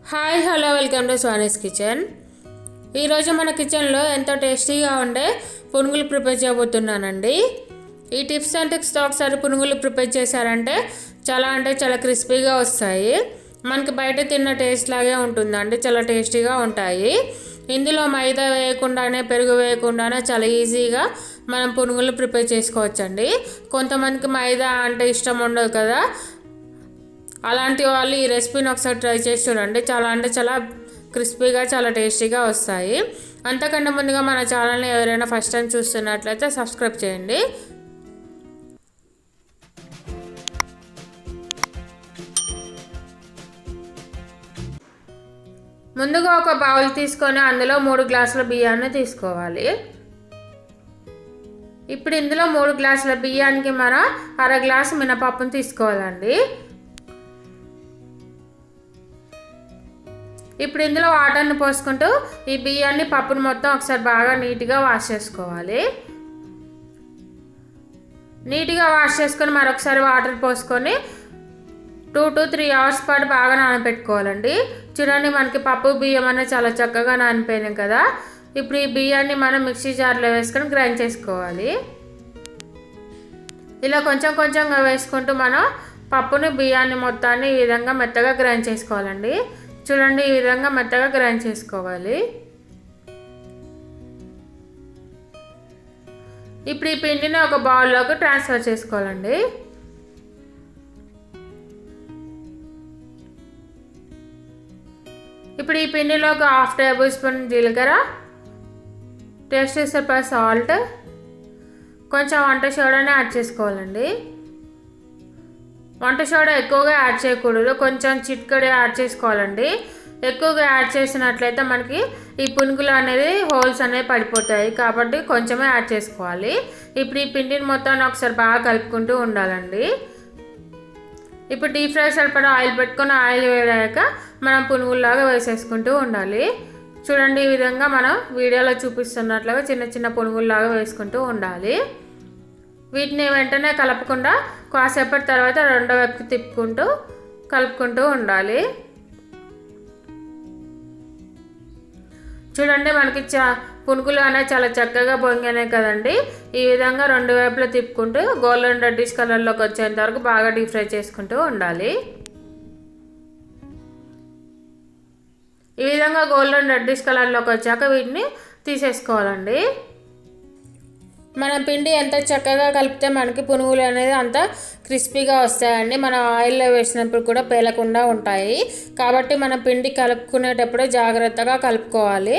Hi hello welcome to Swani's kitchen. ఈరోజు మన కిచెన్లో ఎంతో టేస్టీగా ఉండే పునుగులు ప్రిపేర్ చేయబోతున్నానండి. ఈ టిప్స్ అండ్ ట్రిక్స్తో ఒకసారి పునుగులు ప్రిపేర్ చేశారంటే చాలా క్రిస్పీగా వస్తాయి. మనకి బయట తిన్న టేస్ట్ లాగే ఉంటుందండి, చాలా టేస్టీగా ఉంటాయి. ఇందులో మైదా వేయకుండానే పెరుగు వేయకుండానే చాలా ఈజీగా మనం పునుగులు ప్రిపేర్ చేసుకోవచ్చండి. కొంతమందికి మైదా అంటే ఇష్టం ఉండదు కదా, అలాంటి వాళ్ళు ఈ రెసిపీని ఒకసారి ట్రై చేసి చూడండి. చాలా క్రిస్పీగా చాలా టేస్టీగా వస్తాయి. అంతకన్నా ముందుగా మన ఛానల్ని ఎవరైనా ఫస్ట్ టైం చూస్తున్నట్లయితే సబ్స్క్రైబ్ చేయండి. ముందుగా ఒక బౌల్ తీసుకొని అందులో 3 గ్లాసుల బియ్యాన్ని తీసుకోవాలి. ఇప్పుడు ఇందులో 3 గ్లాసుల బియ్యానికి మనం 1/2 గ్లాసు మినపప్పును తీసుకోవాలండి. ఇప్పుడు ఇందులో వాటర్ని పోసుకుంటూ ఈ బియ్యాన్ని పప్పును మొత్తం ఒకసారి బాగా నీట్గా వాష్ చేసుకోవాలి. నీట్గా వాష్ చేసుకొని మరొకసారి వాటర్ పోసుకొని 2 to 3 అవర్స్ పాటు బాగా నానబెట్టుకోవాలండి. చూడండి, మనకి పప్పు బియ్యం అనేది చాలా చక్కగా నానిపోయినాయి కదా. ఇప్పుడు ఈ బియ్యాన్ని మనం మిక్సీ జార్లో వేసుకొని గ్రైండ్ చేసుకోవాలి. ఇలా కొంచెంగా వేసుకుంటూ మనం పప్పుని బియ్యాన్ని మొత్తాన్ని ఈ విధంగా మెత్తగా గ్రైండ్ చేసుకోవాలండి. చూడండి, ఈ విధంగా మెత్తగా గ్రైండ్ చేసుకోవాలి. ఇప్పుడు ఈ పిండిని ఒక బౌల్లోకి ట్రాన్స్ఫర్ చేసుకోవాలండి. ఇప్పుడు ఈ పిండిలో ఒక 1/2 టేబుల్ స్పూన్ జీలకర్ర, టేస్ట్ సరిపడా సాల్ట్, కొంచెం వంట సోడాని యాడ్ చేసుకోవాలండి. వంట సోడా ఎక్కువగా యాడ్ చేయకూడదు, కొంచెం చిటికెడు యాడ్ చేసుకోవాలండి. ఎక్కువగా యాడ్ చేసినట్లయితే మనకి ఈ పునుగులు అనేది హోల్స్ అనేవి పడిపోతాయి, కాబట్టి కొంచెమే యాడ్ చేసుకోవాలి. ఇప్పుడు ఈ పిండిని మొత్తాన్ని ఒకసారి బాగా కలుపుకుంటూ ఉండాలండి. ఇప్పుడు డీప్ ఫ్రై సరిపడా ఆయిల్ పెట్టుకొని ఆయిల్ వేడాక మనం పునుగుల్లాగా వేసేసుకుంటూ ఉండాలి. చూడండి, ఈ విధంగా మనం వీడియోలో చూపిస్తున్నట్లుగా చిన్న పునుగుల్లాగా వేసుకుంటూ ఉండాలి. వీటిని వెంటనే కలపకుండా కాసేపటి తర్వాత రెండో వైపుకి తిప్పుకుంటూ కలుపుకుంటూ ఉండాలి. చూడండి, మనకి పునుగులు అనేవి చాలా చక్కగా పొంగినాయి కదండి. ఈ విధంగా 2 వైపులా తిప్పుకుంటూ గోల్డెన్ రెడ్డిష్ కలర్లోకి వచ్చేంత వరకు బాగా డీప్ ఫ్రై చేసుకుంటూ ఉండాలి. ఈ విధంగా గోల్డెన్ రెడ్డిష్ కలర్లోకి వచ్చాక వీటిని తీసేసుకోవాలండి. మనం పిండి ఎంత చక్కగా కలిపితే మనకి పునుగులు అనేది అంత క్రిస్పీగా వస్తాయండి. మనం ఆయిల్లో వేసినప్పుడు కూడా పేలకుండా ఉంటాయి. కాబట్టి మనం పిండి కలుపుకునేటప్పుడే జాగ్రత్తగా కలుపుకోవాలి.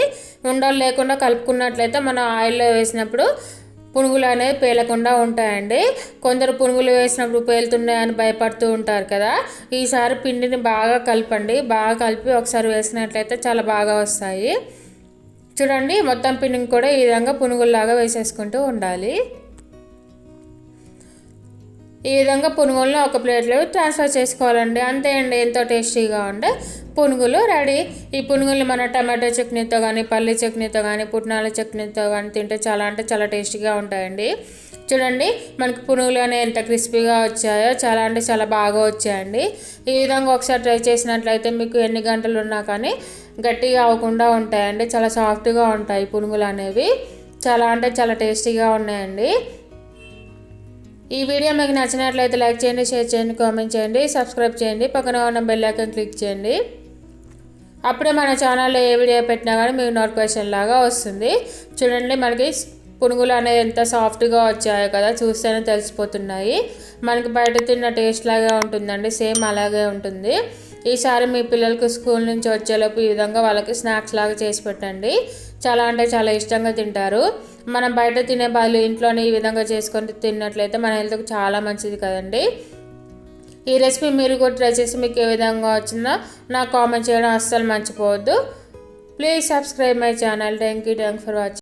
ఉండలు లేకుండా కలుపుకున్నట్లయితే మనం ఆయిల్లో వేసినప్పుడు పునుగులు అనేవి పేలకుండా ఉంటాయండి. కొందరు పునుగులు వేసినప్పుడు పేలుతున్నాయని భయపడుతూ ఉంటారు కదా. ఈసారి పిండిని బాగా కలపండి. బాగా కలిపి ఒకసారి వేసినట్లయితే చాలా బాగా వస్తాయి. చూడండి, మొత్తం పిండిని కూడా ఈ విధంగా పునుగుల్లాగా వేసేసుకుంటూ ఉండాలి. ఈ విధంగా పునుగులను ఒక ప్లేట్లో ట్రాన్స్ఫర్ చేసుకోవాలండి. అంతే అండి, ఎంతో టేస్టీగా ఉండే పునుగులు రెడీ. ఈ పునుగులు మన టమాటో చట్నీతో కానీ, పల్లి చట్నీతో కానీ, పుట్నాల చట్నీతో కానీ తింటే చాలా టేస్టీగా ఉంటాయండి. చూడండి, మనకి పునుగులు అనేవి ఎంత క్రిస్పీగా వచ్చాయో, చాలా బాగా వచ్చాయండి. ఈ విధంగా ఒకసారి ట్రై చేసినట్లయితే మీకు ఎన్ని గంటలు ఉన్నా కానీ గట్టిగా అవ్వకుండా ఉంటాయండి. చాలా సాఫ్ట్గా ఉంటాయి పునుగులు అనేవి. చాలా టేస్టీగా ఉన్నాయండి. ఈ వీడియో మీకు నచ్చినట్లయితే లైక్ చేయండి, షేర్ చేయండి, కామెంట్ చేయండి, సబ్స్క్రైబ్ చేయండి, పక్కన ఉన్న బెల్ ఐకాన్ క్లిక్ చేయండి. అప్పుడే మన ఛానల్లో ఏ వీడియో పెట్టినా కానీ మీకు నోటిఫికేషన్ లాగా వస్తుంది. చూడండి, మనకి పునుగులు అనేవి ఎంత సాఫ్ట్గా వచ్చాయో కదా, చూస్తేనే తెలిసిపోతున్నాయి. మనకి బయట తిన్న టేస్ట్ లాగా ఉంటుందండి, సేమ్ అలాగే ఉంటుంది. ఈసారి మీ పిల్లలకు స్కూల్ నుంచి వచ్చేలోపు ఈ విధంగా వాళ్ళకి స్నాక్స్ లాగా చేసి పెట్టండి. చాలా ఇష్టంగా తింటారు. మనం బయట తినే బదులు ఇంట్లోనే ఈ విధంగా చేసుకొని తిన్నట్లయితే మన హెల్త్కి చాలా మంచిది కదండి. ఈ రెసిపీ మీరు కూడా ట్రై చేసి మీకు ఏ విధంగా వచ్చిందో నాకు కామెంట్ చేయడం అస్సలు మర్చిపోవద్దు. Please subscribe my channel. Thank you for watching.